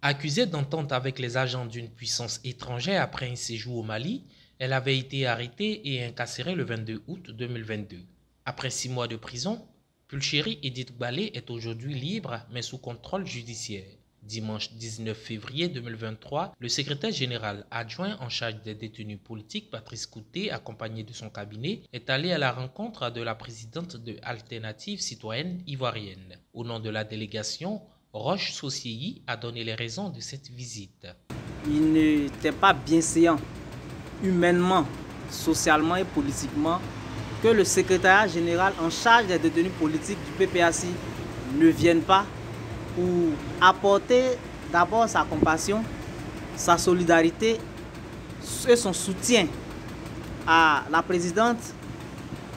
Accusée d'entente avec les agents d'une puissance étrangère après un séjour au Mali, elle avait été arrêtée et incarcérée le 22 août 2022. Après 6 mois de prison, Pulchéry Edith Balé est aujourd'hui libre mais sous contrôle judiciaire. Dimanche 19 février 2023, le secrétaire général adjoint en charge des détenus politiques, Patrice Coutet, accompagné de son cabinet, est allé à la rencontre de la présidente de Alternative citoyenne ivoirienne. Au nom de la délégation, Roche Sauciei a donné les raisons de cette visite. Il n'était pas bienséant, humainement, socialement et politiquement, que le secrétariat général en charge des détenus politiques du PPACI ne vienne pas pour apporter d'abord sa compassion, sa solidarité et son soutien à la présidente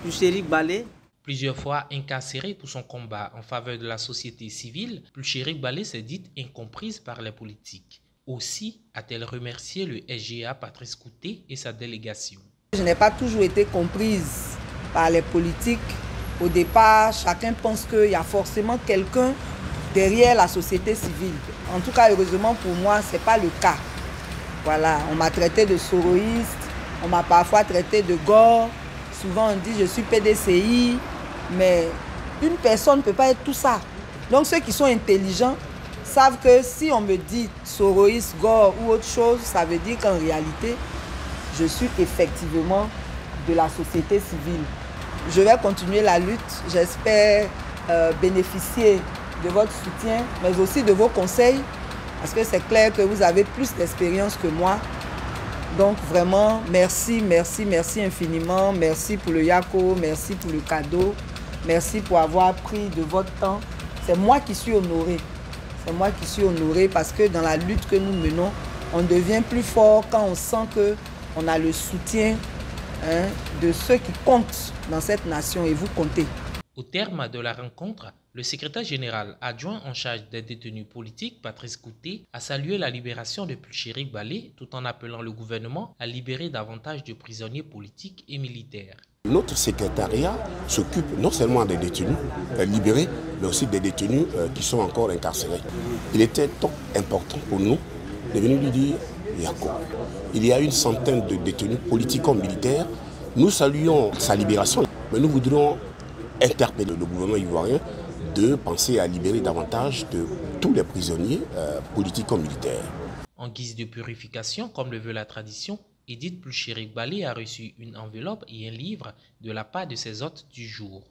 Pulchéry Balé. Plusieurs fois incarcérée pour son combat en faveur de la société civile, Pulchéry Balé s'est dite incomprise par les politiques. Aussi a-t-elle remercié le SGA Patrice Coutet et sa délégation. Je n'ai pas toujours été comprise par les politiques. Au départ, chacun pense qu'il y a forcément quelqu'un derrière la société civile. En tout cas, heureusement pour moi, ce n'est pas le cas. Voilà, on m'a traité de soroïste, on m'a parfois traité de gore. Souvent on dit je suis PDCI, mais une personne ne peut pas être tout ça. Donc ceux qui sont intelligents savent que si on me dit soroïste, gore ou autre chose, ça veut dire qu'en réalité, je suis effectivement de la société civile. Je vais continuer la lutte, j'espère bénéficier de votre soutien, mais aussi de vos conseils, parce que c'est clair que vous avez plus d'expérience que moi. Donc vraiment, merci, merci, merci infiniment. Merci pour le yako, merci pour le cadeau, merci pour avoir pris de votre temps. C'est moi qui suis honorée. C'est moi qui suis honorée parce que dans la lutte que nous menons, on devient plus fort quand on sent qu'on a le soutien de ceux qui comptent dans cette nation et vous comptez. Au terme de la rencontre, le secrétaire général adjoint en charge des détenus politiques, Patrice Coutet, a salué la libération de Pulchéry Balé tout en appelant le gouvernement à libérer davantage de prisonniers politiques et militaires. Notre secrétariat s'occupe non seulement des détenus libérés, mais aussi des détenus qui sont encore incarcérés. Il était donc important pour nous de venir lui dire Yako. Il y a une centaine de détenus politico-militaires. Nous saluons sa libération, mais nous voudrions interpeller le gouvernement ivoirien de penser à libérer davantage de tous les prisonniers politico-militaires. En guise de purification, comme le veut la tradition, Edith Pulchéry Balé a reçu une enveloppe et un livre de la part de ses hôtes du jour.